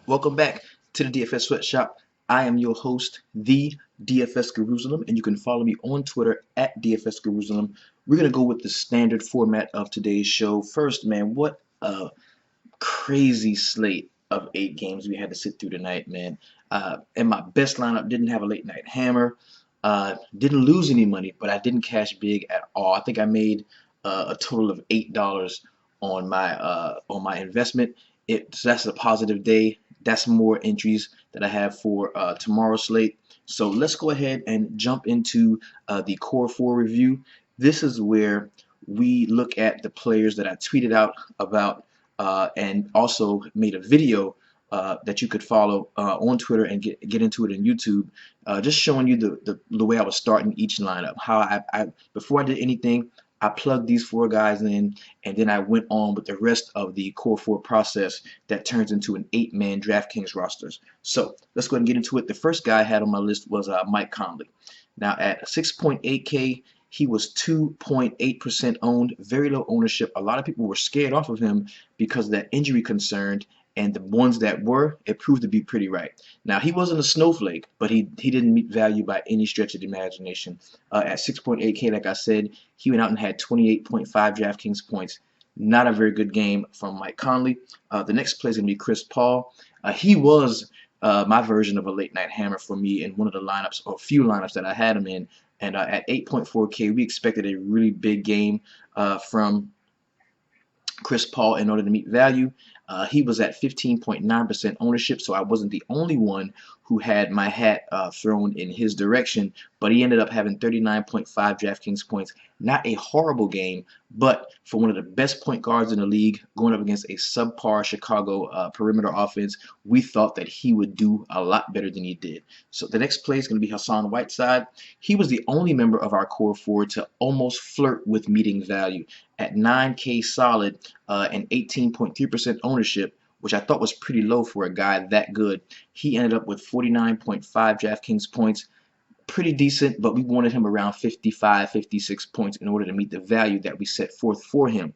Welcome back to the DFS Sweatshop. I am your host, the DFS Jerusalem, and you can follow me on Twitter at DFS Jerusalem. We're gonna go with the standard format of today's show. First, man, what a crazy slate of 8 games we had to sit through tonight, man. And my best lineup didn't have a late night hammer. Didn't lose any money, but I didn't cash big at all. I think I made a total of $8 on my investment. So that's a positive day. That's more entries that I have for tomorrow's slate. So let's go ahead and jump into the Core 4 review. This is where we look at the players that I tweeted out about and also made a video that you could follow on Twitter and get into it on YouTube, just showing you the way I was starting each lineup. How I before I did anything, I plugged these 4 guys in, and then I went on with the rest of the Core 4 process that turns into an 8-man DraftKings rosters. So let's go ahead and get into it. The first guy I had on my list was Mike Conley. Now at 6.8K, he was 2.8% owned, very low ownership. A lot of people were scared off of him because of that injury concern, and the ones that were, it proved to be pretty right. Now, he wasn't a snowflake, but he didn't meet value by any stretch of the imagination. At 6.8K, like I said, he went out and had 28.5 DraftKings points. Not a very good game from Mike Conley. The next play is going to be Chris Paul. He was my version of a late night hammer for me in one of the lineups, or a few lineups that I had him in. And at 8.4K, we expected a really big game from Chris Paul in order to meet value. He was at 15.9% ownership, so I wasn't the only one who had my hat thrown in his direction, but he ended up having 39.5 DraftKings points. Not a horrible game, but for one of the best point guards in the league, going up against a subpar Chicago perimeter offense, we thought that he would do a lot better than he did. So the next play is going to be Hassan Whiteside. He was the only member of our core 4 to almost flirt with meeting value. At 9K solid and 18.3% ownership, which I thought was pretty low for a guy that good, he ended up with 49.5 DraftKings points. Pretty decent, but we wanted him around 55, 56 points in order to meet the value that we set forth for him.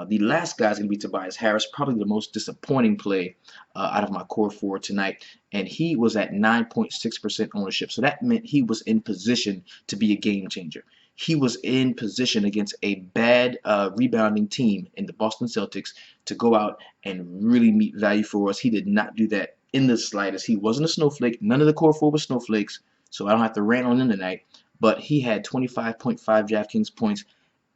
The last guy is going to be Tobias Harris, probably the most disappointing play out of my core 4 tonight, and he was at 9.6% ownership. So that meant he was in position to be a game changer. He was in position against a bad rebounding team in the Boston Celtics to go out and really meet value for us. He did not do that in the slightest. He wasn't a snowflake. None of the core 4 were snowflakes, so I don't have to rant on him tonight. But he had 25.5 DraftKings points,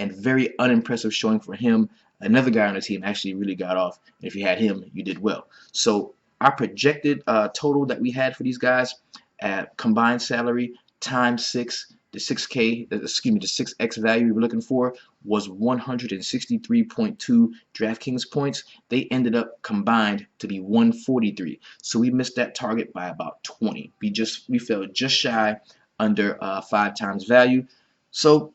and very unimpressive showing for him. Another guy on the team actually really got off. And if you had him, you did well. So our projected total that we had for these guys at combined salary times 6, the 6K, the 6X value we were looking for was 163.2 DraftKings points. They ended up combined to be 143. So we missed that target by about 20. We fell just shy under 5 times value. So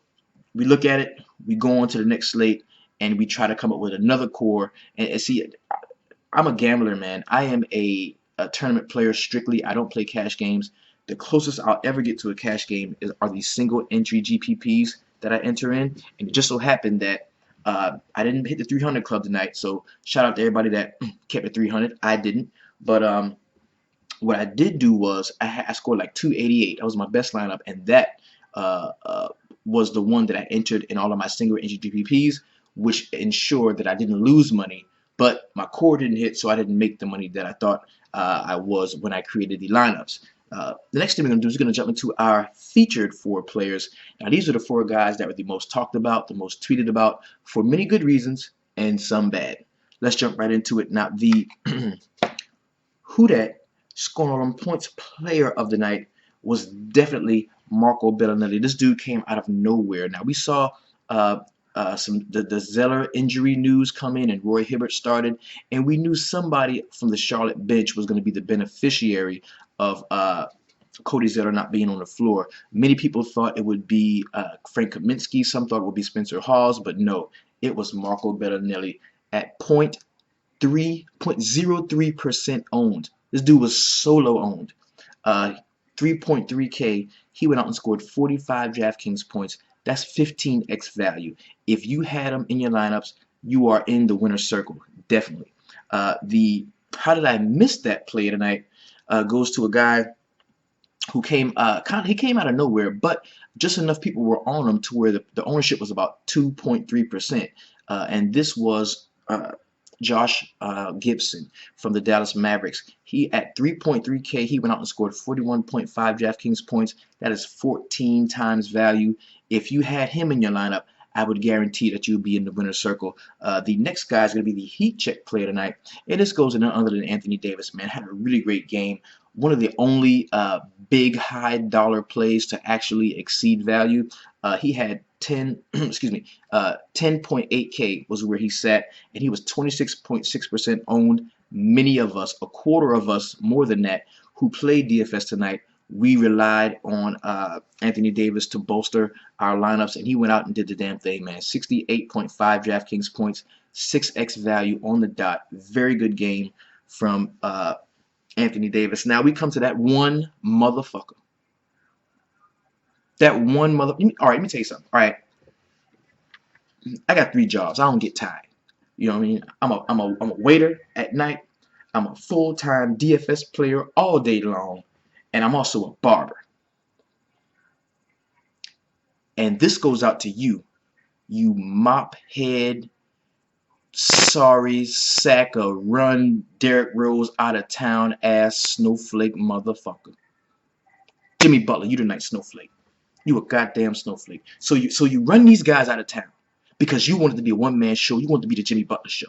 we look at it, we go on to the next slate, and we try to come up with another core. And see, I'm a gambler, man. I am a tournament player strictly. I don't play cash games. The closest I'll ever get to a cash game are these single entry GPPs that I enter in, and it just so happened that I didn't hit the 300 club tonight. So shout out to everybody that kept it 300. I didn't, but what I did do was I scored like 288. That was my best lineup, and that was the one that I entered in all of my single entry GPPs, which ensured that I didn't lose money, but my core didn't hit, so I didn't make the money that I thought I was when I created the lineups. The next thing we're going to do is we're going to jump into our featured 4 players. Now, these are the 4 guys that were the most talked about, the most tweeted about, for many good reasons and some bad. Let's jump right into it. Now, the who that scoring all them points player of the night was definitely Marco Bellinelli. This dude came out of nowhere. Now, we saw the Zeller injury news come in, and Roy Hibbert started, and we knew somebody from the Charlotte bench was going to be the beneficiary of Cody Zeller not being on the floor. Many people thought it would be Frank Kaminsky. Some thought it would be Spencer Hawes, but no, it was Marco Bellinelli at 0.03% owned. This dude was solo owned. 3.3K. He went out and scored 45 DraftKings points. That's 15x value. If you had him in your lineups, you are in the winner's circle, definitely. The How did I miss that play tonight? Goes to a guy who came he came out of nowhere, but just enough people were on him to where the ownership was about 2.3%. And this was Josh Gibson from the Dallas Mavericks. He at 3.3K, he went out and scored 41.5 DraftKings points. That is 14 times value. If you had him in your lineup, I would guarantee that you'll be in the winner's circle. The next guy is going to be the heat check player tonight. And this goes to none other than Anthony Davis, man. Had a really great game. One of the only big high dollar plays to actually exceed value. He had 10.8K was where he sat, and he was 26.6% owned. Many of us, a quarter of us, more than that, who played DFS tonight, we relied on Anthony Davis to bolster our lineups, and he went out and did the damn thing, man. 68.5 DraftKings points, 6x value on the dot. Very good game from Anthony Davis. Now we come to that one motherfucker. That one mother. All right, let me tell you something. All right, I got 3 jobs. I don't get tired. You know what I mean? I'm a waiter at night. I'm a full-time DFS player all day long, and I'm also a barber. And this goes out to you, you mop head, sorry sack of run Derrick Rose out of town ass snowflake motherfucker. Jimmy Butler, you the night snowflake. You a goddamn snowflake. So you run these guys out of town because you wanted to be a one-man show. You wanted to be the Jimmy Butler show.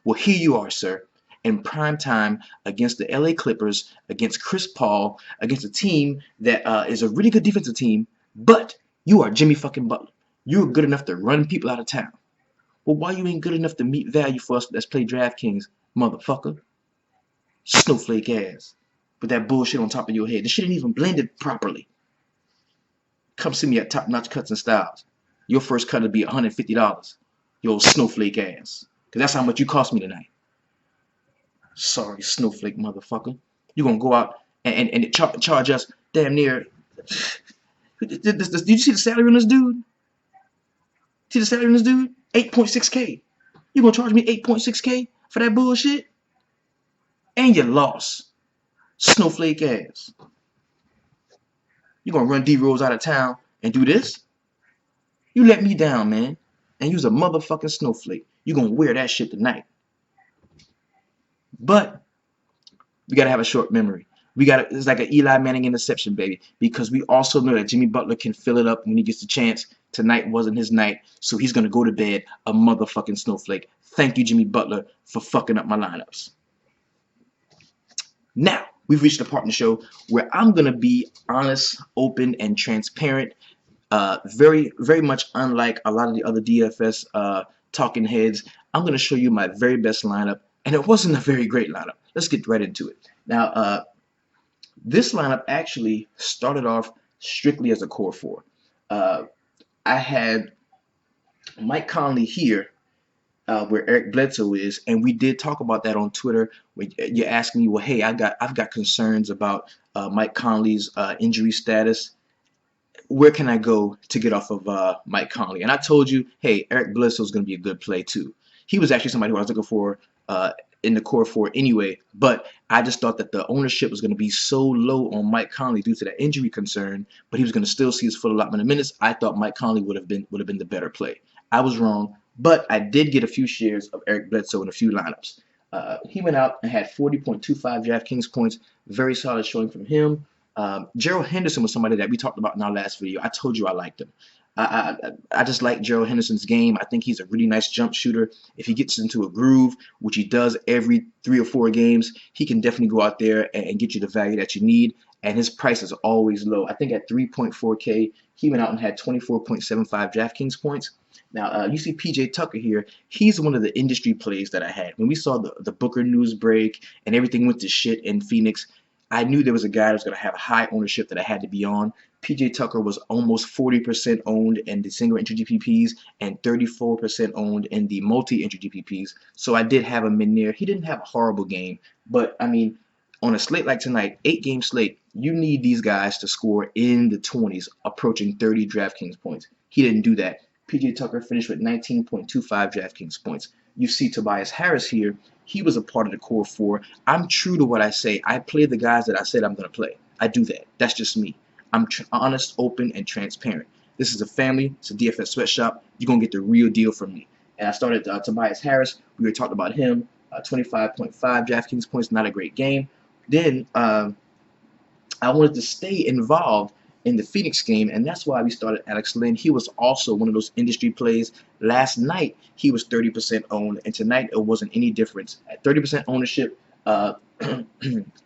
Well, here you are, sir, in prime time against the LA Clippers, against Chris Paul, against a team that is a really good defensive team, but you are Jimmy fucking Butler. You're good enough to run people out of town. Well, why you ain't good enough to meet value for us that's play DraftKings, motherfucker? Snowflake ass. With that bullshit on top of your head. The shit ain't even blended properly. Come see me at Top Notch Cuts and Styles. Your first cut will be $150. You old snowflake ass. Because that's how much you cost me tonight. Sorry, snowflake motherfucker. You gonna go out and charge us damn near. Did you see the salary on this dude? See the salary on this dude? 8.6K. You gonna charge me 8.6K for that bullshit? And you lost. Snowflake ass. You gonna run D Rose out of town and do this? You let me down, man. And use a motherfucking snowflake. You gonna wear that shit tonight. But we gotta have a short memory. It's like an Eli Manning interception, baby. Because we also know that Jimmy Butler can fill it up when he gets the chance. Tonight wasn't his night, so he's gonna go to bed a motherfucking snowflake. Thank you, Jimmy Butler, for fucking up my lineups. Now, we've reached the part in the show where I'm gonna be honest, open, and transparent. Very, very much unlike a lot of the other DFS talking heads. I'm gonna show you my very best lineup, and it wasn't a very great lineup. Let's get right into it. Now, this lineup actually started off strictly as a core 4. I had Mike Conley here, where Eric Bledsoe is, and we did talk about that on Twitter. When you're asking me, well, hey, I've got concerns about Mike Conley's injury status. Where can I go to get off of Mike Conley? And I told you, hey, Eric Bledsoe is going to be a good play too. He was actually somebody who I was looking for in the core 4 anyway, but I just thought that the ownership was going to be so low on Mike Conley due to that injury concern, but he was going to still see his full allotment of minutes. I thought Mike Conley would have been the better play. I was wrong, but I did get a few shares of Eric Bledsoe in a few lineups. He went out and had 40.25 DraftKings points. Very solid showing from him. Gerald Henderson was somebody that we talked about in our last video. I told you I liked him. I just like Gerald Henderson's game. I think he's a really nice jump shooter. If he gets into a groove, which he does every 3 or 4 games, he can definitely go out there and get you the value that you need. And his price is always low. I think at 3.4K, he went out and had 24.75 DraftKings points. Now, you see PJ Tucker here. He's one of the industry plays that I had. When we saw the Booker news break and everything went to shit in Phoenix, I knew there was a guy that was going to have a high ownership that I had to be on. PJ Tucker was almost 40% owned in the single entry GPPs and 34% owned in the multi-entry GPPs. So I did have him in there. He didn't have a horrible game, but I mean, on a slate like tonight, 8-game slate, you need these guys to score in the 20s, approaching 30 DraftKings points. He didn't do that. PJ Tucker finished with 19.25 DraftKings points. You see Tobias Harris here He was a part of the core four. I'm true to what I say. I play the guys that I said I'm going to play. I do that. That's just me. I'm honest, open, and transparent. This is a family. It's a DFS sweatshop. You're going to get the real deal from me. And I started Tobias Harris. We were talking about him. 25.5 DraftKings points. Not a great game. Then I wanted to stay involved in the Phoenix game, and that's why we started Alex Lynn. He was also one of those industry plays. Last night, he was 30% owned, and tonight it wasn't any difference. At 30% ownership,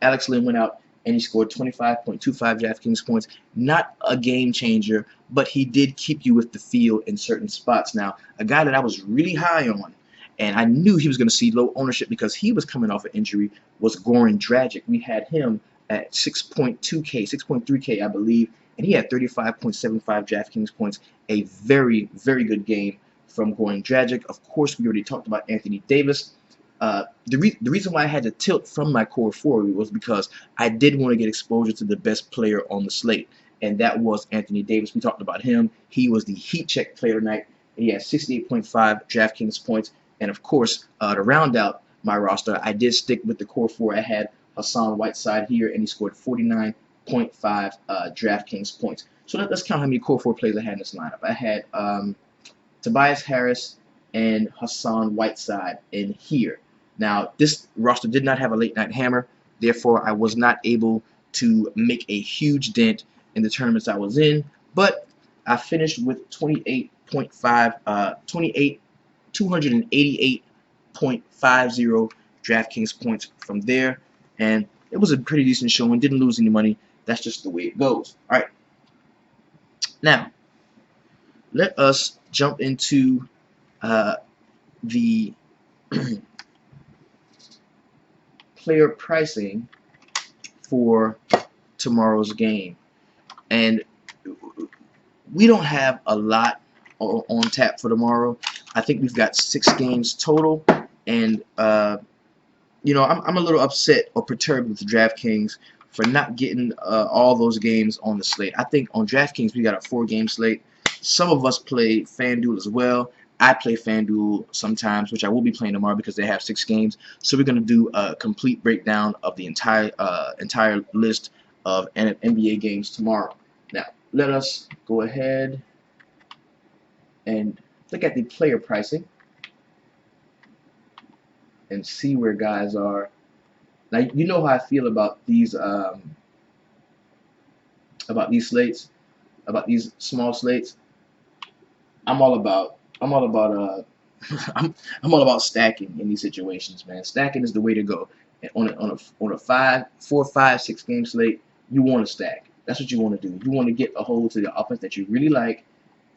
Alex Lynn went out and he scored 25.25 DraftKings points. Not a game changer, but he did keep you with the field in certain spots. Now, a guy that I was really high on, and I knew he was going to see low ownership because he was coming off an injury, was Goran Dragic. We had him at 6.2K, 6.3K, I believe, and he had 35.75 DraftKings points. A very, very good game from Goran Dragic. Of course, we already talked about Anthony Davis. The reason why I had to tilt from my core four was because I did want to get exposure to the best player on the slate, and that was Anthony Davis. We talked about him. He was the heat check player tonight, and he had 68.5 DraftKings points. And of course, to round out my roster, I did stick with the core four. I had Hassan Whiteside here, and he scored 49.5 DraftKings points. So let's count how many core four players I had in this lineup. I had Tobias Harris and Hassan Whiteside in here. Now, this roster did not have a late night hammer, therefore I was not able to make a huge dent in the tournaments I was in, but I finished with 288.50 DraftKings points from there, and it was a pretty decent showing. Didn't lose any money. That's just the way it goes. All right. Now, let us jump into the player pricing for tomorrow's game. And we don't have a lot on tap for tomorrow. I think we've got 6 games total, and you know, I'm a little upset or perturbed with DraftKings for not getting all those games on the slate. I think on DraftKings we got a 4-game slate. Some of us play FanDuel as well. I play FanDuel sometimes, which I will be playing tomorrow because they have 6 games. So we're going to do a complete breakdown of the entire list of NBA games tomorrow. Now, let us go ahead and look at the player pricing and see where guys are. Now, you know how I feel about these slates, about these small slates. I'm all about I'm all about stacking in these situations, man. Stacking is the way to go. And on a 4, 5, 6 game slate, you want to stack. That's what you want to do. You want to get a hold to the offense that you really like,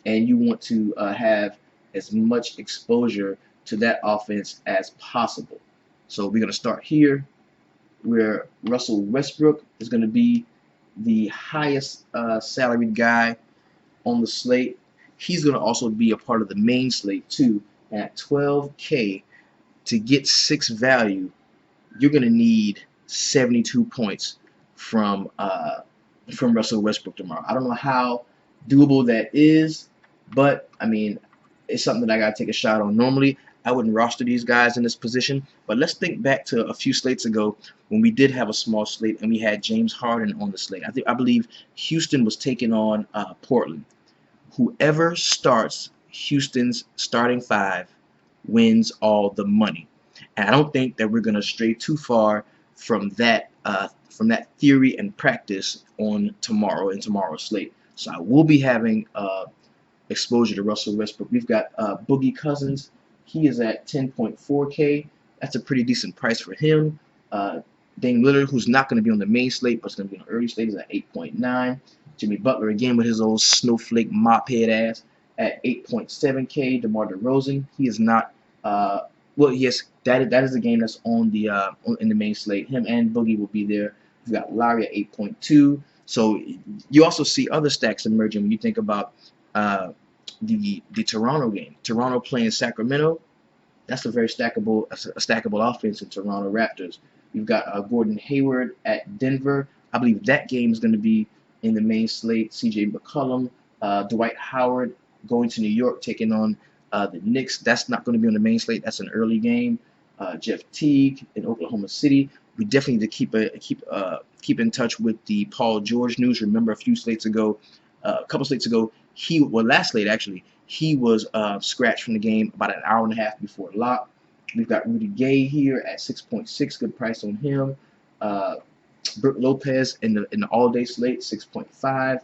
and you want to have as much exposure to that offense as possible. So we're going to start here, where Russell Westbrook is going to be the highest salaried guy on the slate. He's going to also be a part of the main slate too. At 12K, to get 6 value, you're going to need 72 points from Russell Westbrook tomorrow. I don't know how doable that is, but I mean, it's something that I got to take a shot on. Normally, I wouldn't roster these guys in this position, but let's think back to a few slates ago when we did have a small slate and we had James Harden on the slate. I believe Houston was taking on Portland. Whoever starts Houston's starting 5 wins all the money. And I don't think that we're going to stray too far from that theory and practice on tomorrow's slate. So I will be having exposure to Russell Westbrook. We've got Boogie Cousins. He is at 10.4K. That's a pretty decent price for him. Dame Lillard, who's not going to be on the main slate, but is going to be on the early slate, is at 8.9. Jimmy Butler, again, with his old snowflake mop head ass, at 8.7K. DeMar DeRozan, he is not. Well, yes, that is the game that's on the in the main slate. Him and Boogie will be there. We've got Larry at 8.2. So you also see other stacks emerging when you think about the Toronto game. Toronto playing Sacramento. That's a very stackable offense in Toronto Raptors. You've got Gordon Hayward at Denver. I believe that game is going to be in the main slate. C.J. McCollum, Dwight Howard going to New York, taking on the Knicks. That's not going to be on the main slate. That's an early game. Jeff Teague in Oklahoma City. We definitely need to keep in touch with the Paul George news. Remember, a couple slates ago, last slate actually, he was scratched from the game about an hour and a half before lock. We've got Rudy Gay here at 6.6, good price on him. Brook Lopez in the all-day slate, 6.5.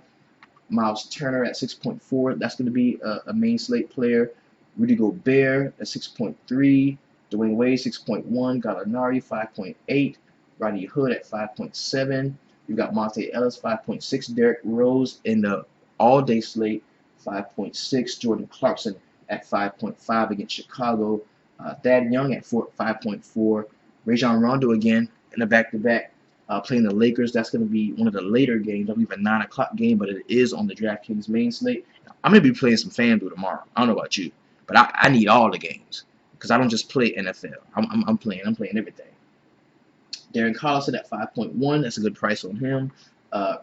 Miles Turner at 6.4. That's going to be a main slate player. Rudy Gobert at 6.3. Dwayne Wade 6.1. Gallinari 5.8. Rodney Hood at 5.7. You've got Monte Ellis 5.6. Derrick Rose in the all-day slate 5.6. Jordan Clarkson at 5.5 against Chicago. Thad Young at 5.4. Rajon Rondo again in the back-to-back. Playing the Lakers. That's going to be one of the later games. I believe a 9 o'clock game, but it is on the DraftKings main slate. I'm going to be playing some FanDuel tomorrow. I don't know about you, but I need all the games because I don't just play NFL. I'm playing everything. Darren Collison at 5.1. That's a good price on him.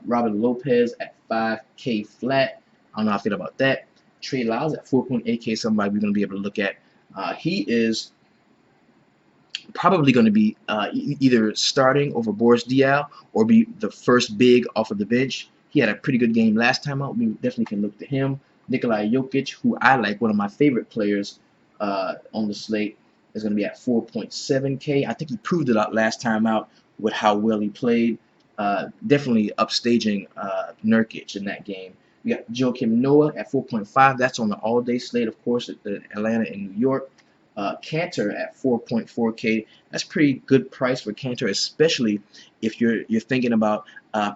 Robin Lopez at 5K flat. I don't know how I feel about that. Trey Lyles at 4.8K. Somebody we're going to be able to look at. He is probably going to be either starting over Boris Diaw or be the first big off of the bench. He had a pretty good game last time out. We definitely can look to him. Nikolai Jokic, who I like, one of my favorite players on the slate, is going to be at 4.7K. I think he proved it out last time out with how well he played. Definitely upstaging Nurkic in that game. We got Joakim Noah at 4.5. That's on the all-day slate, of course, at Atlanta and New York. Cantor at 4.4K. That's pretty good price for Cantor, especially if you're thinking about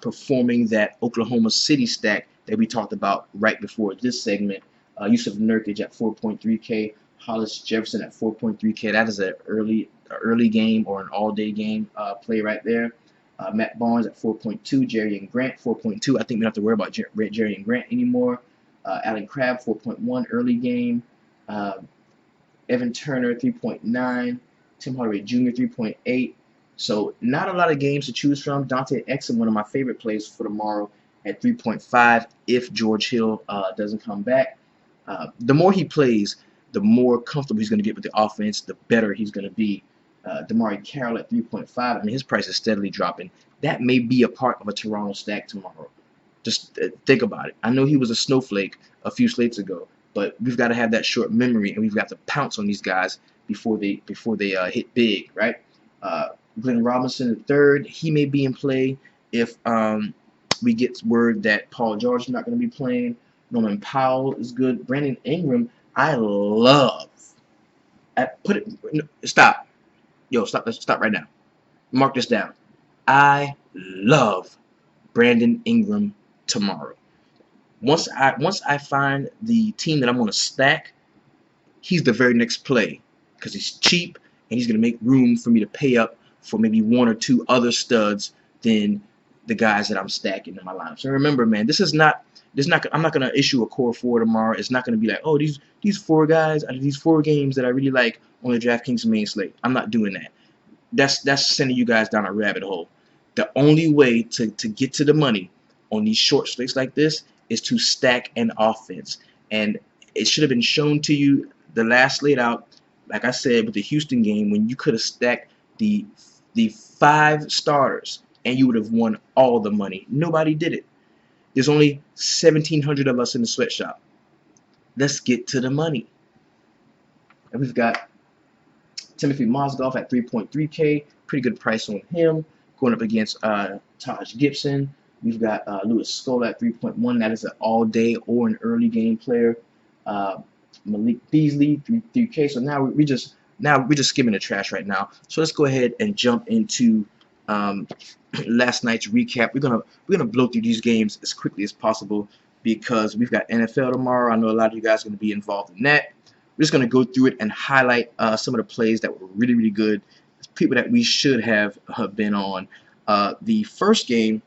performing that Oklahoma City stack that we talked about right before this segment. Yusuf Nurkic at 4.3K. Hollis Jefferson at 4.3K. That is an early game or an all-day game play right there. Matt Barnes at 4.2. Jerry and Grant 4.2. I think we don't have to worry about Jerry and Grant anymore. Alan Crabb 4.1 early game. Evan Turner 3.9, Tim Hardaway Jr. 3.8. So not a lot of games to choose from. Dante Exum, one of my favorite plays for tomorrow, at 3.5 if George Hill doesn't come back. The more he plays, the more comfortable he's going to get with the offense, the better he's going to be. Damari Carroll at 3.5. I mean, his price is steadily dropping. That may be a part of a Toronto stack tomorrow. Just think about it. I know he was a snowflake a few slates ago, but we've got to have that short memory, and we've got to pounce on these guys before they hit big, right? Glenn Robinson III, he may be in play if we get word that Paul George is not going to be playing. Norman Powell is good. Brandon Ingram, I love. Stop. Yo, stop right now. Mark this down. I love Brandon Ingram tomorrow. Once I find the team that I'm going to stack, he's the very next play because he's cheap and he's going to make room for me to pay up for maybe one or two other studs than the guys that I'm stacking in my lineup. So remember, man, I'm not going to issue a core four tomorrow. It's not going to be like, oh, these four guys out of these four games that I really like on the DraftKings main slate. I'm not doing that. That's sending you guys down a rabbit hole. The only way to get to the money on these short slates like this is to stack an offense. And it should have been shown to you the last slate out, like I said, with the Houston game, when you could have stacked the 5 starters and you would have won all the money. Nobody did it. There's only 1,700 of us in the sweatshop. Let's get to the money. And we've got Timothy Mozgov at 3.3K. Pretty good price on him. Going up against Taj Gibson. We've got Louis Scola at 3.1. That is an all-day or an early game player. Malik Beasley, 3K. So now we're just skimming the trash right now. So let's go ahead and jump into last night's recap. We're gonna blow through these games as quickly as possible because we've got NFL tomorrow. I know a lot of you guys are gonna be involved in that. We're just gonna go through it and highlight some of the plays that were really, really good. People that we should have been on. The first game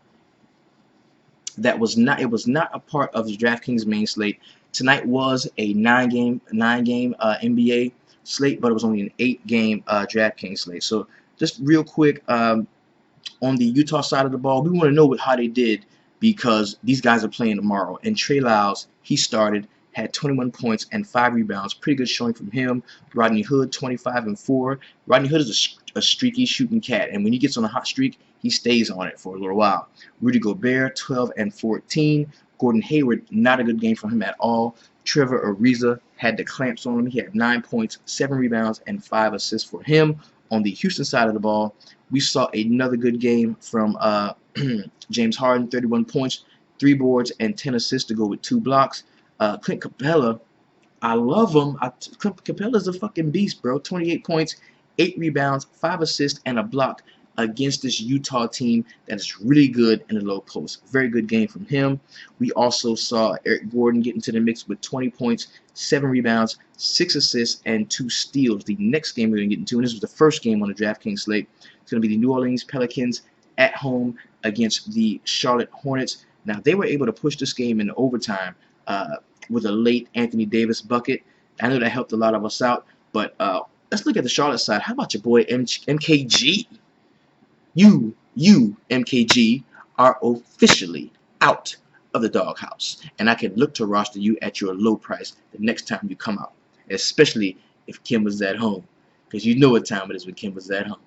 that was not a part of the DraftKings main slate. Tonight was a 9-game NBA slate, but it was only an 8-game DraftKings slate. So just real quick, on the Utah side of the ball, we want to know how they did because these guys are playing tomorrow. And Trey Lyles, he started. had 21 points and 5 rebounds. Pretty good showing from him. Rodney Hood, 25 and 4. Rodney Hood is a streaky shooting cat, and when he gets on a hot streak, he stays on it for a little while. Rudy Gobert, 12 and 14. Gordon Hayward, not a good game for him at all. Trevor Ariza had the clamps on him. He had 9 points, 7 rebounds, and 5 assists for him. On the Houston side of the ball, we saw another good game from James Harden, 31 points, 3 boards, and 10 assists to go with 2 blocks. Clint Capella, I love him. Clint Capella's a fucking beast, bro. 28 points, 8 rebounds, 5 assists, and a block against this Utah team that is really good in the low post. Very good game from him. We also saw Eric Gordon get into the mix with 20 points, 7 rebounds, 6 assists, and 2 steals. The next game we're going to get into, and this was the first game on the DraftKings slate, it's going to be the New Orleans Pelicans at home against the Charlotte Hornets. Now, they were able to push this game into overtime with a late Anthony Davis bucket. I know that helped a lot of us out, but let's look at the Charlotte side. How about your boy MKG? You, MKG, are officially out of the doghouse, and I can look to roster you at your low price the next time you come out, especially if Kimba's at home, because you know what time it is when Kimba's at home.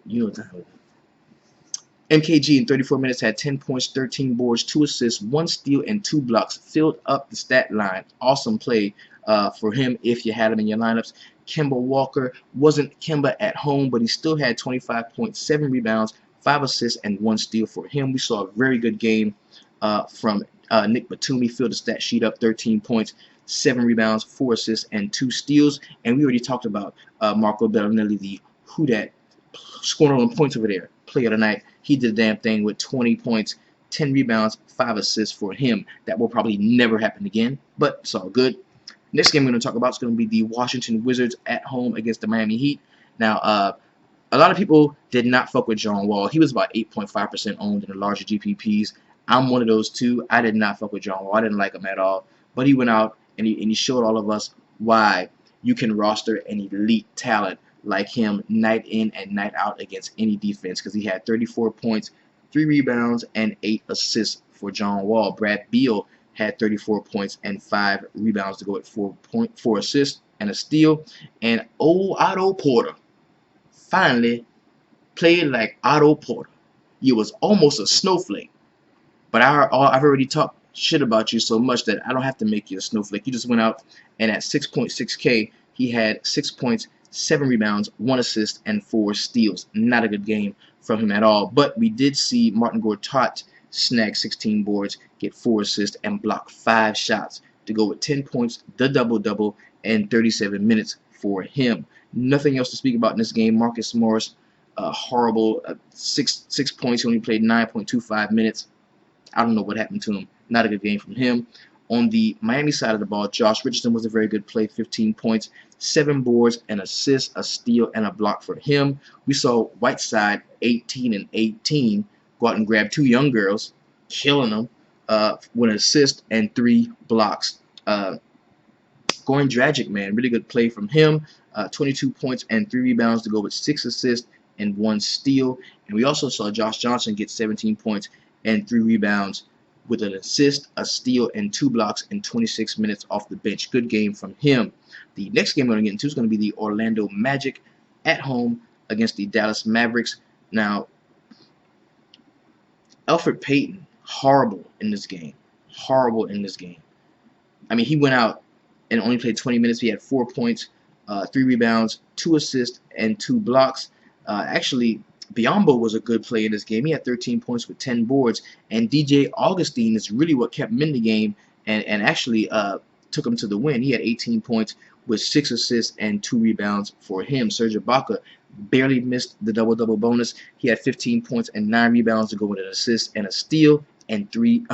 You know what time it is. MKG in 34 minutes had 10 points, 13 boards, 2 assists, 1 steal, and 2 blocks. Filled up the stat line. Awesome play for him if you had him in your lineups. Kemba Walker wasn't Kemba at home, but he still had 25 points, 7 rebounds, 5 assists, and 1 steal for him. We saw a very good game from Nick Batum. Filled the stat sheet up, 13 points, 7 rebounds, 4 assists, and 2 steals. And we already talked about Marco Bellinelli, the who that scoring on points over there, player tonight. He did the damn thing with 20 points, 10 rebounds, 5 assists for him. That will probably never happen again, but it's all good. Next game we're going to talk about is going to be the Washington Wizards at home against the Miami Heat. Now, a lot of people did not fuck with John Wall. He was about 8.5% owned in the larger GPPs. I'm one of those too. I did not fuck with John Wall. I didn't like him at all. But he went out and he showed all of us why you can roster an elite talent like him night in and night out against any defense, because he had 34 points, 3 rebounds, and 8 assists for John Wall. Brad Beal had 34 points and 5 rebounds to go at 4 assists and a steal. And old Otto Porter finally played like Otto Porter. You was almost a snowflake, but I've already talked shit about you so much that I don't have to make you a snowflake. You just went out and at 6.6K, he had 6 points, 7 rebounds, 1 assist, and 4 steals. Not a good game from him at all. But we did see Martin Gortat snag 16 boards, get 4 assists, and block 5 shots to go with 10 points, the double-double, and 37 minutes for him. Nothing else to speak about in this game. Marcus Morris, horrible. 6 points. He only played 9.25 minutes. I don't know what happened to him. Not a good game from him. On the Miami side of the ball, Josh Richardson was a very good play, 15 points, 7 boards, an assist, a steal, and a block for him. We saw Whiteside, 18 and 18, go out and grab 2 young girls, killing them with an assist and 3 blocks. Goran Dragic, man, really good play from him, 22 points and 3 rebounds to go with 6 assists and 1 steal. And we also saw Josh Johnson get 17 points and 3 rebounds with an assist, a steal, and 2 blocks in 26 minutes off the bench. Good game from him. The next game we're going to get into is going to be the Orlando Magic at home against the Dallas Mavericks. Now, Elfrid Payton, horrible in this game. Horrible in this game. I mean, he went out and only played 20 minutes. He had 4 points, 3 rebounds, 2 assists, and 2 blocks. Actually, Biyombo was a good play in this game. He had 13 points with 10 boards, and DJ Augustine is really what kept him in the game and actually took him to the win. He had 18 points with 6 assists and 2 rebounds for him. Serge Ibaka barely missed the double-double bonus. He had 15 points and 9 rebounds to go with an assist and a steal and 3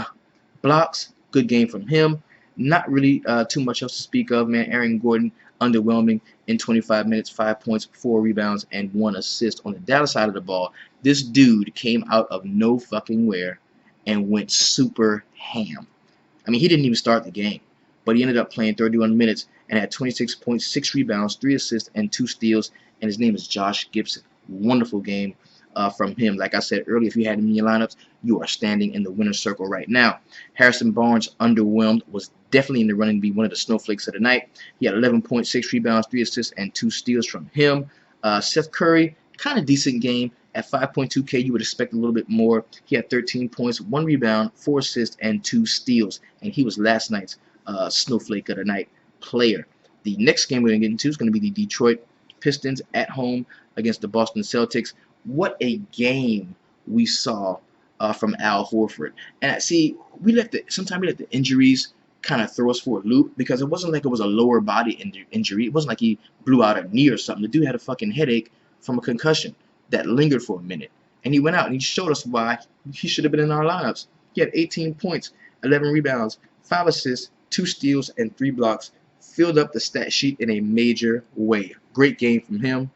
blocks. Good game from him. Not really too much else to speak of, man. Aaron Gordon, underwhelming in 25 minutes, 5 points, 4 rebounds, and 1 assist. On the Dallas side of the ball, this dude came out of no fucking where and went super ham. I mean, he didn't even start the game, but he ended up playing 31 minutes and had 26 points, 6 rebounds, 3 assists, and 2 steals, and his name is Josh Gibson. Wonderful game from him. Like I said earlier, if you had him in your lineups, you are standing in the winner's circle right now. Harrison Barnes underwhelmed, was definitely in the running to be one of the snowflakes of the night. He had 11 points, 6 rebounds, 3 assists, and 2 steals from him. Seth Curry, kind of decent game. At 5.2K, you would expect a little bit more. He had 13 points, 1 rebound, 4 assists, and 2 steals. And he was last night's snowflake of the night player. The next game we're going to get into is going to be the Detroit Pistons at home against the Boston Celtics. What a game we saw from Al Horford. And see, sometimes we let the injuries kind of throw us for a loop, because it wasn't like it was a lower body injury. It wasn't like he blew out a knee or something. The dude had a fucking headache from a concussion that lingered for a minute. And he went out and he showed us why he should have been in our lineups. He had 18 points, 11 rebounds, 5 assists, 2 steals, and 3 blocks. Filled up the stat sheet in a major way. Great game from him.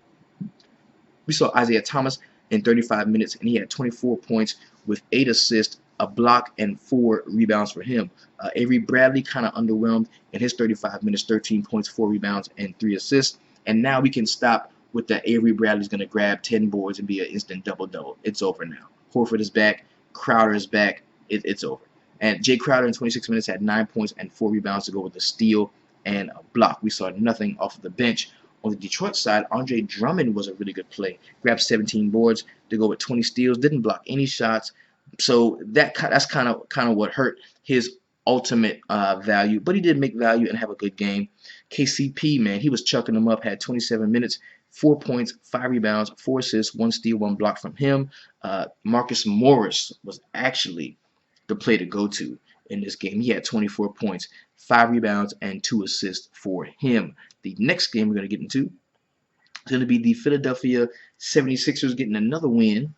We saw Isaiah Thomas in 35 minutes, and he had 24 points with 8 assists, a block, and 4 rebounds for him. Avery Bradley kind of underwhelmed in his 35 minutes, 13 points, 4 rebounds, and 3 assists. And now we can stop with that Avery Bradley's going to grab 10 boards and be an instant double-double. It's over now. Horford is back. Crowder is back. It's over. And Jay Crowder in 26 minutes had 9 points and 4 rebounds to go with a steal and a block. We saw nothing off of the bench. On the Detroit side, Andre Drummond was a really good play. Grabbed 17 boards to go with 20 steals. Didn't block any shots. So that's kind of what hurt his ultimate value. But he did make value and have a good game. KCP, man, he was chucking them up. Had 27 minutes. 4 points, 5 rebounds, 4 assists, 1 steal, 1 block from him. Marcus Morris was actually the play to go to in this game. He had 24 points, 5 rebounds, and 2 assists for him. The next game we're going to get into is going to be the Philadelphia 76ers getting another win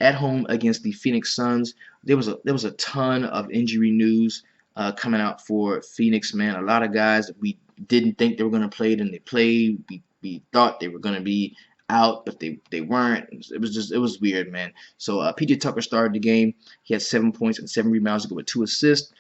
at home against the Phoenix Suns. There was a ton of injury news coming out for Phoenix, man. A lot of guys that we didn't think they were going to play, and they played. We thought they were going to be out, but they weren't. It was weird, man. So PJ Tucker started the game. He had 7 points and 7 rebounds to go with 2 assists.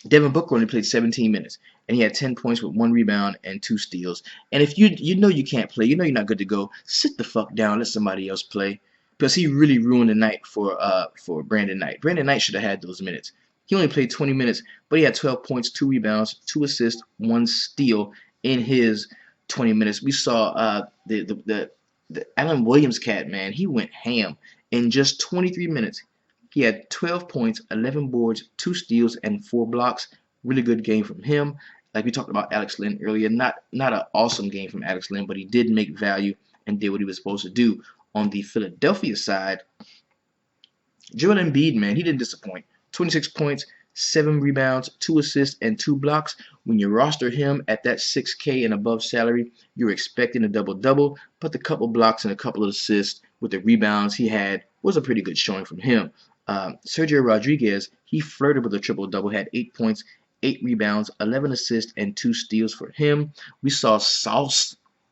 Devin Booker only played 17 minutes, and he had 10 points with 1 rebound and 2 steals. And if you know you can't play, you know you're not good to go, sit the fuck down, let somebody else play, because he really ruined the night for Brandon Knight. Brandon Knight should have had those minutes. He only played 20 minutes, but he had 12 points, 2 rebounds, 2 assists, 1 steal in his 20 minutes. We saw the Allen Williams cat, man. He went ham in just 23 minutes. He had 12 points, 11 boards, 2 steals, and 4 blocks. Really good game from him. Like we talked about Alex Len earlier, not an awesome game from Alex Len, but he did make value and did what he was supposed to do. On the Philadelphia side, Joel Embiid, man, he didn't disappoint. 26 points, 7 rebounds, 2 assists, and 2 blocks. When you roster him at that 6K and above salary, you're expecting a double-double, but the couple blocks and a couple of assists with the rebounds he had was a pretty good showing from him. Sergio Rodriguez, he flirted with a triple-double, had 8 points, 8 rebounds, 11 assists, and 2 steals for him. We saw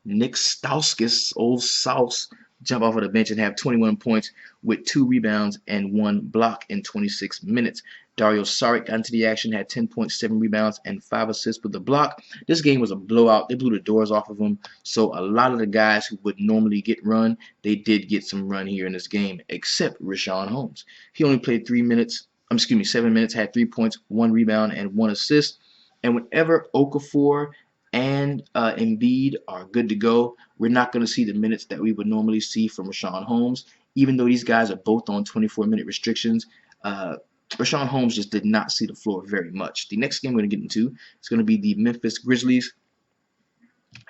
Nick Stauskas, old Sauce, jump off of the bench and have 21 points with 2 rebounds and 1 block in 26 minutes. Dario Saric got into the action, had 10 points, 7 rebounds, and 5 assists with the block. This game was a blowout. They blew the doors off of them. So a lot of the guys who would normally get run, they did get some run here in this game, except Richaun Holmes. He only played 7 minutes, had 3 points, 1 rebound, and 1 assist. And whenever Okafor and Embiid are good to go, we're not going to see the minutes that we would normally see from Richaun Holmes. Even though these guys are both on 24-minute restrictions, Richaun Holmes just did not see the floor very much. The next game we're going to get into is going to be the Memphis Grizzlies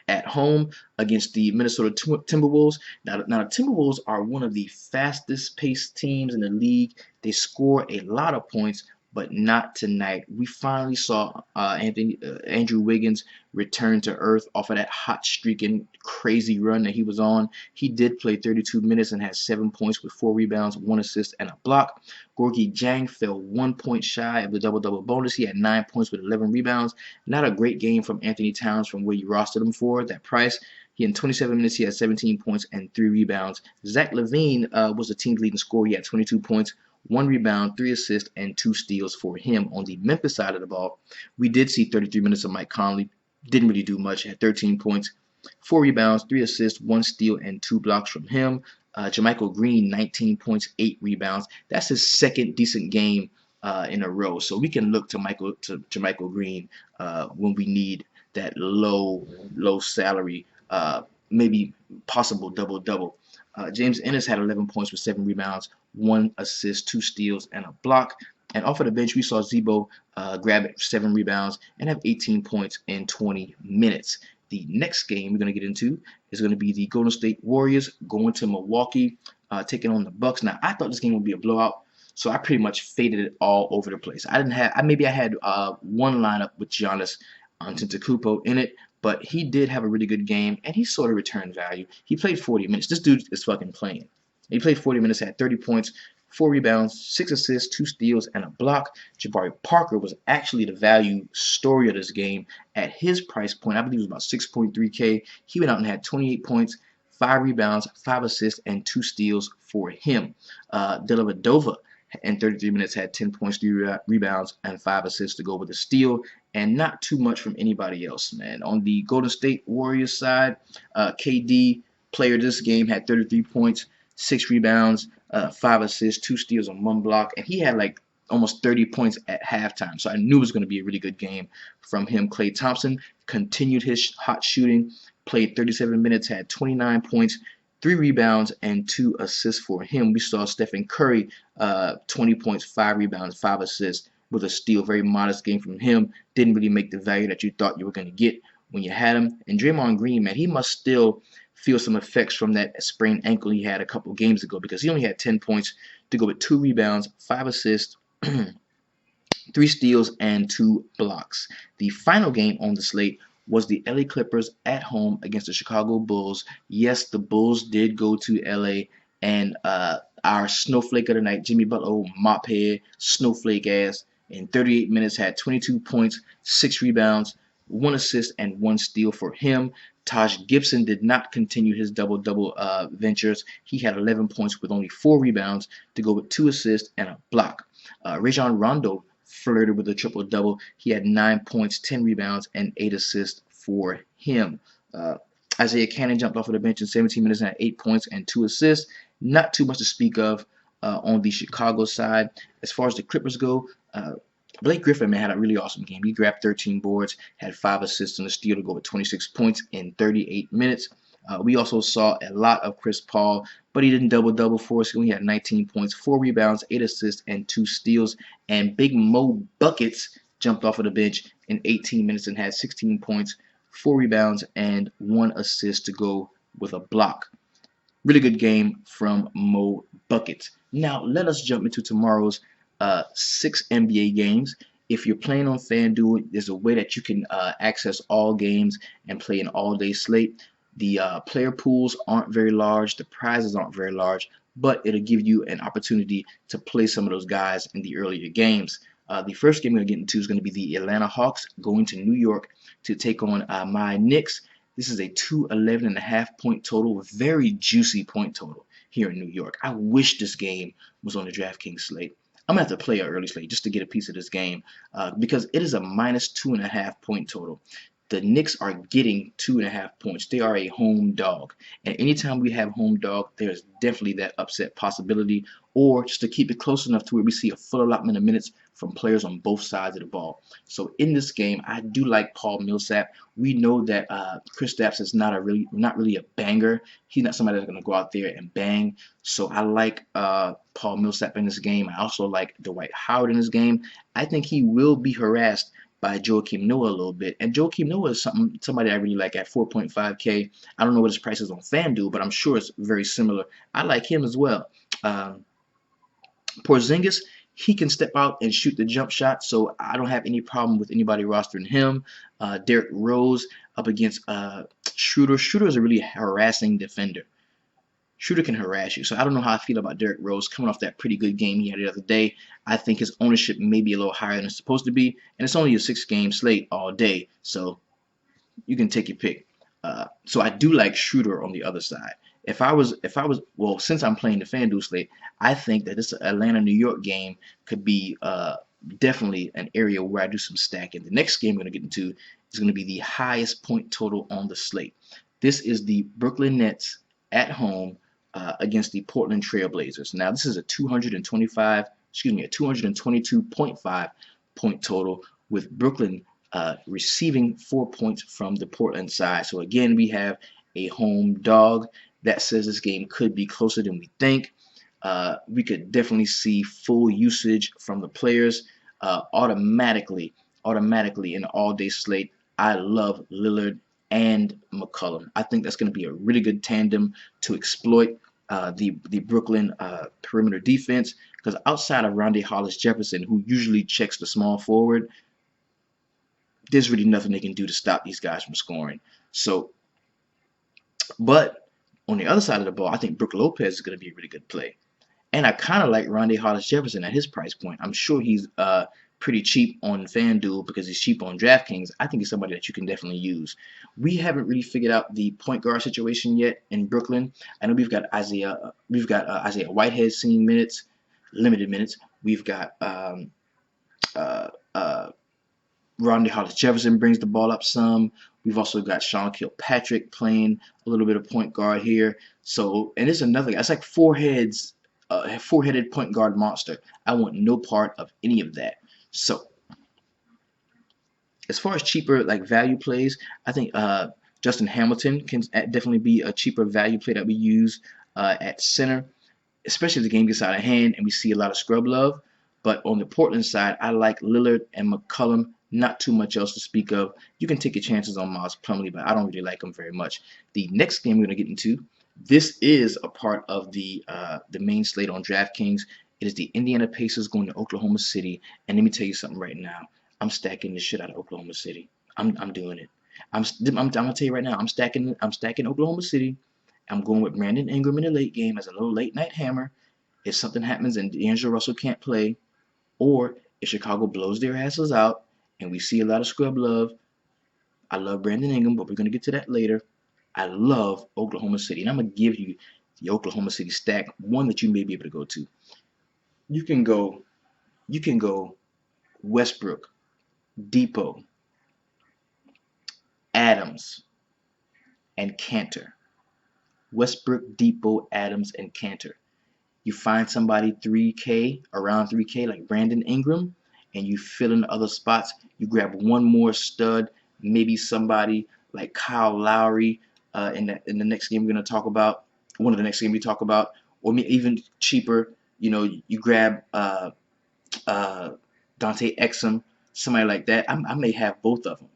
at home against the Minnesota Timberwolves. Now, the Timberwolves are one of the fastest-paced teams in the league. They score a lot of points, but not tonight. We finally saw Andrew Wiggins return to earth off of that hot streaking crazy run that he was on. He did play 32 minutes and had 7 points with 4 rebounds, 1 assist, and a block. Gorgie Jang fell 1 point shy of the double-double bonus. He had 9 points with 11 rebounds. Not a great game from Anthony Towns from where you rostered him for that price. In 27 minutes, he had 17 points and 3 rebounds. Zach LaVine was the team's leading scorer. He had 22 points, 1 rebound, 3 assists, and 2 steals for him. On the Memphis side of the ball, we did see 33 minutes of Mike Conley. Didn't really do much. Had 13 points, 4 rebounds, 3 assists, 1 steal, and 2 blocks from him. Jermichael Green, 19 points, 8 rebounds. That's his second decent game in a row. So we can look to Jermichael Green when we need that low salary, maybe possible double-double. James Ennis had 11 points with 7 rebounds, 1 assist, 2 steals, and a block. And off of the bench, we saw Zebo grab 7 rebounds and have 18 points in 20 minutes. The next game we're going to get into is going to be the Golden State Warriors going to Milwaukee, taking on the Bucks. Now, I thought this game would be a blowout, so I pretty much faded it all over the place. I had one lineup with Giannis Antetokounmpo in it, but he did have a really good game, and he sort of returned value. He played 40 minutes. This dude is fucking playing. He played 40 minutes, had 30 points, 4 rebounds, 6 assists, 2 steals, and a block. Jabari Parker was actually the value story of this game at his price point. I believe it was about 6.3K. He went out and had 28 points, 5 rebounds, 5 assists, and 2 steals for him. Dellavedova in 33 minutes had 10 points, 3 rebounds, and 5 assists to go with a steal, and not too much from anybody else, man. On the Golden State Warriors side, KD, player of this game, had 33 points, 6 rebounds, 5 assists, 2 steals, and 1 block, and he had like almost 30 points at halftime. So I knew it was going to be a really good game from him. Klay Thompson continued his hot shooting, played 37 minutes, had 29 points, 3 rebounds, and 2 assists for him. We saw Stephen Curry, 20 points, 5 rebounds, 5 assists with a steal. Very modest game from him. Didn't really make the value that you thought you were going to get when you had him. And Draymond Green, man, he must still feel some effects from that sprained ankle he had a couple games ago, because he only had 10 points to go with 2 rebounds, 5 assists, 3 steals, and 2 blocks. The final game on the slate was the LA Clippers at home against the Chicago Bulls. Yes, the Bulls did go to LA, and our snowflake of the night, Jimmy Butler, mop head, snowflake ass, in 38 minutes had 22 points, 6 rebounds, 1 assist, and 1 steal for him. Taj Gibson did not continue his double-double ventures. He had 11 points with only 4 rebounds to go with 2 assists and a block. Rajon Rondo flirted with a triple-double. He had 9 points, 10 rebounds, and 8 assists for him. Isaiah Cannon jumped off of the bench in 17 minutes and had 8 points and 2 assists. Not too much to speak of on the Chicago side. As far as the Clippers go, Blake Griffin, man, had a really awesome game. He grabbed 13 boards, had 5 assists and a steal to go with 26 points in 38 minutes. We also saw a lot of Chris Paul, but he didn't double-double for us. He only had 19 points, 4 rebounds, 8 assists, and 2 steals. And Big Mo Buckets jumped off of the bench in 18 minutes and had 16 points, 4 rebounds, and 1 assist to go with a block. Really good game from Mo Buckets. Now, let us jump into tomorrow's 6 NBA games. If you're playing on FanDuel, there's a way that you can access all games and play an all-day slate. The player pools aren't very large, the prizes aren't very large, but it'll give you an opportunity to play some of those guys in the earlier games. The first game we're going to get into is going to be the Atlanta Hawks going to New York to take on my Knicks. This is a 211.5 point total, very juicy point total here in New York. I wish this game was on the DraftKings slate. I'm going to have to play an early slate just to get a piece of this game because it is a minus 2.5 point total. The Knicks are getting 2.5 points. They are a home dog. And anytime we have home dog, there's definitely that upset possibility, or just to keep it close enough to where we see a full allotment of minutes from players on both sides of the ball. So in this game, I do like Paul Millsap. We know that Kristaps is not really a banger. He's not somebody that's going to go out there and bang. So I like Paul Millsap in this game. I also like Dwight Howard in this game. I think he will be harassed by Joakim Noah a little bit. And Joakim Noah is somebody I really like at 4.5K. I don't know what his price is on FanDuel, but I'm sure it's very similar. I like him as well. Porzingis, he can step out and shoot the jump shot, so I don't have any problem with anybody rostering him. Derrick Rose up against Schroeder. Schroeder is a really harassing defender. Schroeder can harass you. So I don't know how I feel about Derrick Rose coming off that pretty good game he had the other day. I think his ownership may be a little higher than it's supposed to be. And it's only a 6-game slate all day. So you can take your pick. So I do like Schroeder on the other side. Well, since I'm playing the FanDuel slate, I think that this Atlanta-New York game could be definitely an area where I do some stacking. The next game we're going to get into is going to be the highest point total on the slate. This is the Brooklyn Nets at home against the Portland Trail Blazers. Now, this is a 222.5 point total, with Brooklyn receiving 4 points from the Portland side. So again, we have a home dog. That says this game could be closer than we think. We could definitely see full usage from the players automatically in the all-day slate. I love Lillard and McCollum. I think that's going to be a really good tandem to exploit the Brooklyn perimeter defense, because outside of Rondae Hollis Jefferson, who usually checks the small forward, there's really nothing they can do to stop these guys from scoring. So, but on the other side of the ball, I think Brook Lopez is going to be a really good play. And I kind of like Rondae Hollis Jefferson at his price point. I'm sure he's pretty cheap on FanDuel because he's cheap on DraftKings. I think he's somebody that you can definitely use. We haven't really figured out the point guard situation yet in Brooklyn. I know Isaiah Whitehead seeing minutes, limited minutes. We've got Rondae Hollis Jefferson brings the ball up some. We've also got Sean Kilpatrick playing a little bit of point guard here. So, and there's another guy. It's like four-headed point guard monster. I want no part of any of that. So, as far as cheaper like value plays, I think Justin Hamilton can definitely be a cheaper value play that we use at center, especially if the game gets out of hand and we see a lot of scrub love. But on the Portland side, I like Lillard and McCollum. Not too much else to speak of. You can take your chances on Miles Plumlee, but I don't really like him very much. The next game we're going to get into, this is a part of the main slate on DraftKings. It is the Indiana Pacers going to Oklahoma City. And let me tell you something right now. I'm stacking the shit out of Oklahoma City. I'm doing it. I'm gonna tell you right now. I'm stacking Oklahoma City. I'm going with Brandon Ingram in the late game as a little late night hammer. If something happens and D'Angelo Russell can't play, or if Chicago blows their asses out and we see a lot of scrub love, I love Brandon Ingram, but we're gonna get to that later. I love Oklahoma City, and I'm gonna give you the Oklahoma City stack, one that you may be able to go to. You can go Westbrook, Depot, Adams, and Cantor. Westbrook, Depot, Adams, and Cantor. You find somebody 3K, around 3K, like Brandon Ingram, and you fill in the other spots. You grab one more stud, maybe somebody like Kyle Lowry in the next game we're going to talk about, one of the next games we talk about, or even cheaper, you grab Dante Exum, somebody like that. I may have both of them,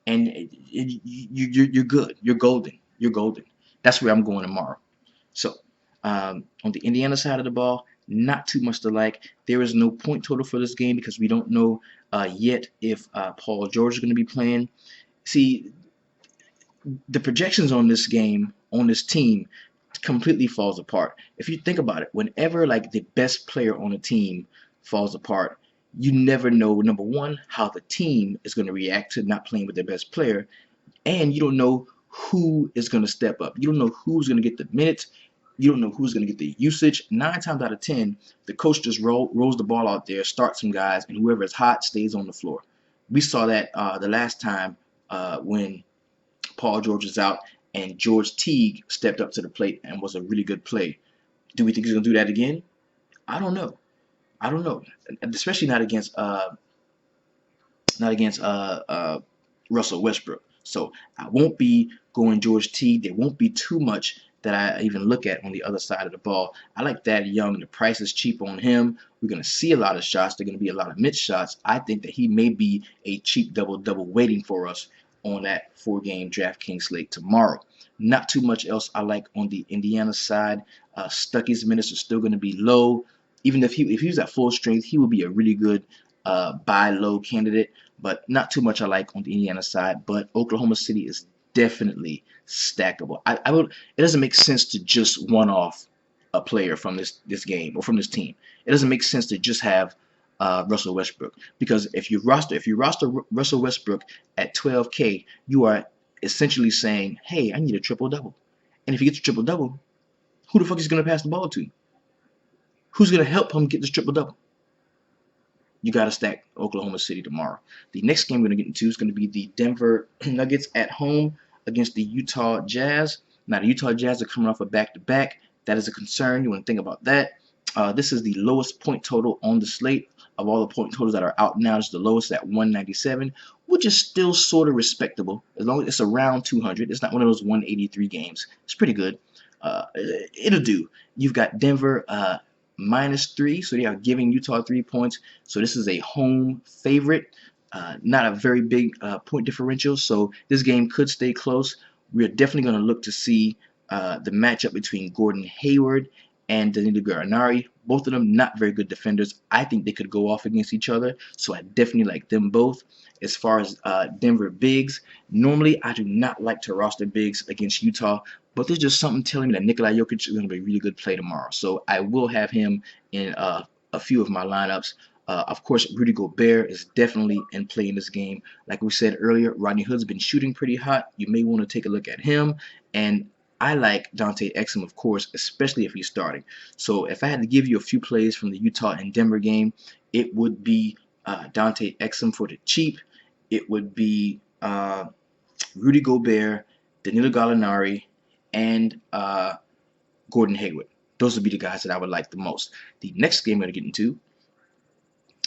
and you're good. You're golden. You're golden. That's where I'm going tomorrow. So on the Indiana side of the ball, not too much to like. There is no point total for this game because we don't know yet if Paul George is going to be playing. See, the projections on this game, on this team, completely falls apart. If you think about it, whenever like the best player on a team falls apart, you never know, number one, how the team is going to react to not playing with their best player, and you don't know who is going to step up. You don't know who's going to get the minutes. You don't know who's going to get the usage. 9 times out of 10, the coach just rolls the ball out there, starts some guys, and whoever is hot stays on the floor. We saw that the last time when Paul George was out and George Teague stepped up to the plate and was a really good play. Do we think he's going to do that again? I don't know. Especially not against Russell Westbrook. So I won't be going George Teague. There won't be too much that I even look at on the other side of the ball. I like Thad Young. The price is cheap on him. We're going to see a lot of shots. They're going to be a lot of mid shots. I think that he may be a cheap double-double waiting for us on that 4-game DraftKings slate tomorrow. Not too much else I like on the Indiana side. Stuckey's minutes are still going to be low. Even if he was at full strength, he would be a really good buy low candidate. But not too much I like on the Indiana side. But Oklahoma City is definitely stackable. It doesn't make sense to just one-off a player from this game or from this team. It doesn't make sense to just have Russell Westbrook, because if you roster Russell Westbrook at 12K, you are essentially saying, hey, I need a triple-double. And if he gets a triple-double, who the fuck is going to pass the ball to? Who's going to help him get this triple-double? You got to stack Oklahoma City tomorrow. The next game we're going to get into is going to be the Denver Nuggets at home against the Utah Jazz. Now, the Utah Jazz are coming off a back-to-back. That is a concern. You want to think about that. This is the lowest point total on the slate. Of all the point totals that are out now, it's the lowest at 197, which is still sort of respectable. As long as it's around 200. It's not one of those 183 games. It's pretty good. It'll do. You've got Denver -3, so they are giving Utah 3 points. So this is a home favorite. Not a very big point differential, so this game could stay close. We're definitely going to look to see the matchup between Gordon Hayward and Danilo Gallinari. Both of them not very good defenders. I think they could go off against each other, so I definitely like them both. As far as Denver bigs, normally I do not like to roster bigs against Utah, but there's just something telling me that Nikola Jokic is going to be a really good play tomorrow. So I will have him in a few of my lineups. Of course, Rudy Gobert is definitely in play in this game. Like we said earlier, Rodney Hood's been shooting pretty hot. You may want to take a look at him. And I like Dante Exum, of course, especially if he's starting. So if I had to give you a few plays from the Utah and Denver game, it would be Dante Exum for the cheap. It would be Rudy Gobert, Danilo Gallinari, and Gordon Hayward. Those would be the guys that I would like the most. The next game we're going to get into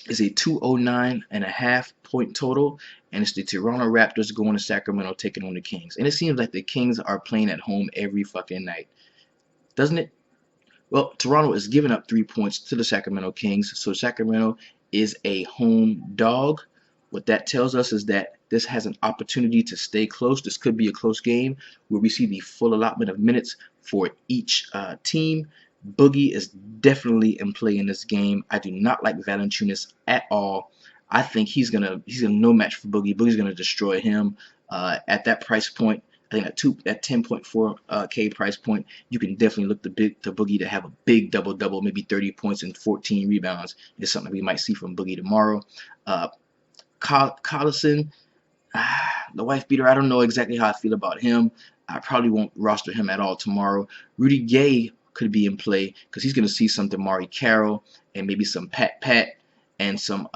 is a 209.5 point total, and it's the Toronto Raptors going to Sacramento taking on the Kings. And it seems like the Kings are playing at home every fucking night, doesn't it? Well, Toronto is giving up 3 points to the Sacramento Kings, so Sacramento is a home dog. What that tells us is that this has an opportunity to stay close. This could be a close game where we see the full allotment of minutes for each team. Boogie is definitely in play in this game. I do not like Valanciunas at all. I think he's gonna no match for Boogie. Boogie's gonna destroy him at that price point. I think at 10.4K price point, you can definitely look to Boogie to have a big double-double, maybe 30 points and 14 rebounds. It's something we might see from Boogie tomorrow. Collison, the wife beater, I don't know exactly how I feel about him. I probably won't roster him at all tomorrow. Rudy Gay could be in play because he's going to see some Damari Carroll and maybe some Pat and some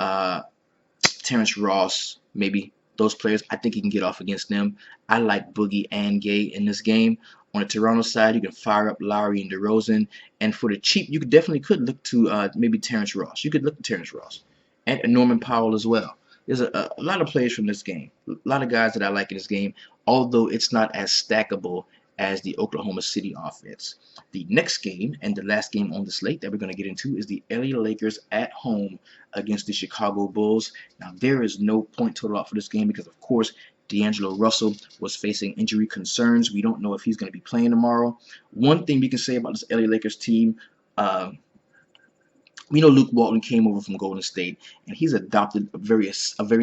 Terrence Ross, maybe those players. I think he can get off against them. I like Boogie and Gay in this game. On the Toronto side, you can fire up Lowry and DeRozan, and for the cheap, you could look to maybe Terrence Ross. You could look to Terrence Ross and Norman Powell as well. There's a lot of players from this game, a lot of guys that I like in this game, although it's not as stackable as the Oklahoma City offense. The next game and the last game on the slate that we're going to get into is the LA Lakers at home against the Chicago Bulls. Now, there is no point total out for this game because, of course, D'Angelo Russell was facing injury concerns. We don't know if he's going to be playing tomorrow. One thing we can say about this LA Lakers team, we know Luke Walton came over from Golden State, and he's adopted a very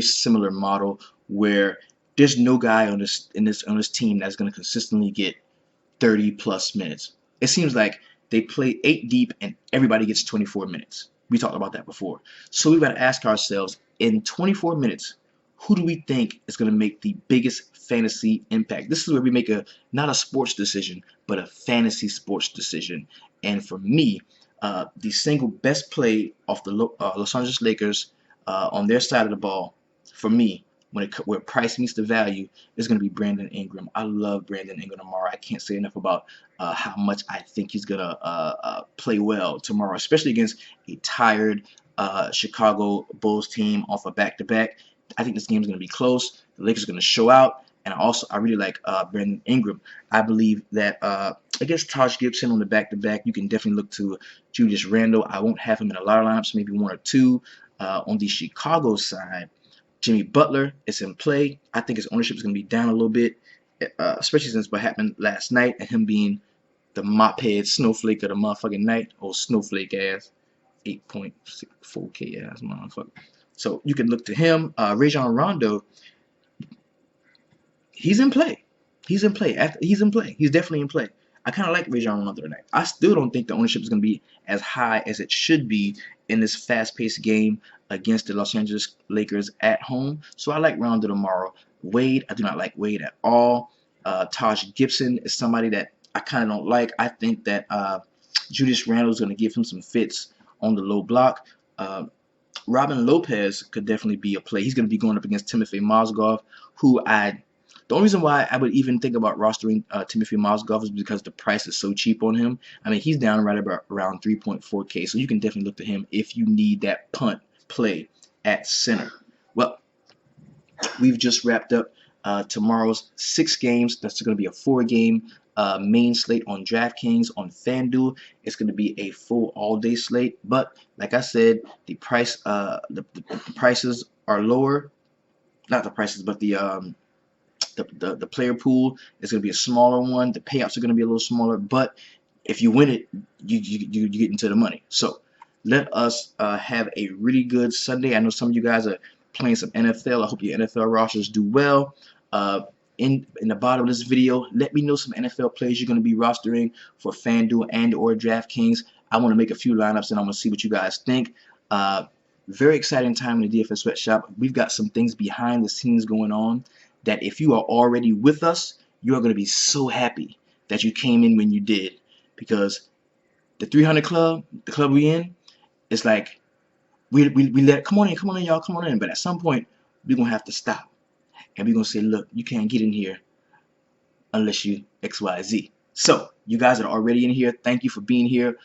similar model where there's no guy on this team that's going to consistently get 30+ minutes. It seems like they play 8 deep and everybody gets 24 minutes. We talked about that before. So we've got to ask ourselves, in 24 minutes, who do we think is going to make the biggest fantasy impact? This is where we make not a sports decision, but a fantasy sports decision. And for me, the single best play of the Los Angeles Lakers on their side of the ball, for me, where price meets the value, is going to be Brandon Ingram. I love Brandon Ingram tomorrow. I can't say enough about how much I think he's going to play well tomorrow, especially against a tired Chicago Bulls team off a back-to-back. I think this game is going to be close. The Lakers are going to show out. And I really like Brandon Ingram. I believe that against Taj Gibson on the back-to-back, you can definitely look to Julius Randle. I won't have him in a lot of lineups, maybe 1 or 2. On the Chicago side, Jimmy Butler is in play. I think his ownership is going to be down a little bit, especially since what happened last night and him being the mop-head snowflake of the motherfucking night. Oh, snowflake ass. 8.4K ass motherfucker. So you can look to him. Rajon Rondo, he's in play. He's in play. He's in play. He's definitely in play. I kind of like Rajon Rondo tonight. I still don't think the ownership is going to be as high as it should be in this fast-paced game against the Los Angeles Lakers at home. So I like Rondo tomorrow. Wade, I do not like Wade at all. Taj Gibson is somebody that I kind of don't like. I think that Julius Randle is going to give him some fits on the low block. Robin Lopez could definitely be a play. He's going to be going up against Timofey Mozgov, who I The only reason why I would even think about rostering Timothy Mozgov is because the price is so cheap on him. I mean, he's down right about around 3.4K, so you can definitely look to him if you need that punt play at center. Well, we've just wrapped up tomorrow's 6 games. That's going to be a 4-game main slate on DraftKings. On FanDuel, it's going to be a full all-day slate. But like I said, the prices are lower. Not the prices, but the player pool is going to be a smaller one. The payouts are going to be a little smaller, but if you win it, you get into the money. So let us have a really good Sunday. I know some of you guys are playing some NFL. I hope your NFL rosters do well. In the bottom of this video, let me know some NFL players you're going to be rostering for FanDuel and or DraftKings. I want to make a few lineups and I'm going to see what you guys think. Very exciting time in the DFS Sweatshop. We've got some things behind the scenes going on that if you are already with us, you are going to be so happy that you came in when you did, because the 300 club, the club we in, it's like we let come on in y'all, come on in, but at some point we're going to have to stop and we're going to say, look, you can't get in here unless you XYZ. So you guys that are already in here, thank you for being here.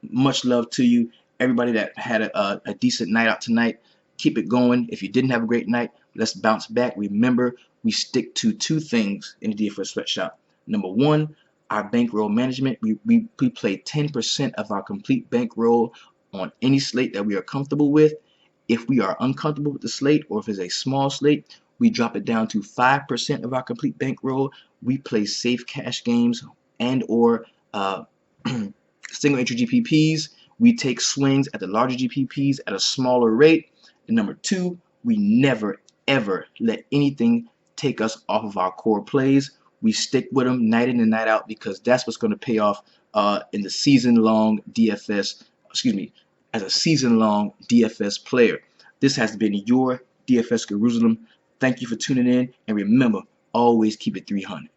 Much love to you. Everybody that had a decent night out tonight, keep it going. If you didn't have a great night, let's bounce back. Remember, we stick to 2 things in the DFS Sweatshop. Number 1, our bankroll management. We play 10% of our complete bankroll on any slate that we are comfortable with. If we are uncomfortable with the slate, or if it's a small slate, we drop it down to 5% of our complete bankroll. We play safe cash games and or single entry GPPs. We take swings at the larger GPPs at a smaller rate. And number 2, we never ever let anything take us off of our core plays. We stick with them night in and night out, because that's what's going to pay off in the season-long DFS, as a season-long DFS player. This has been your DFS Jerusalem. Thank you for tuning in, and remember, always keep it 300.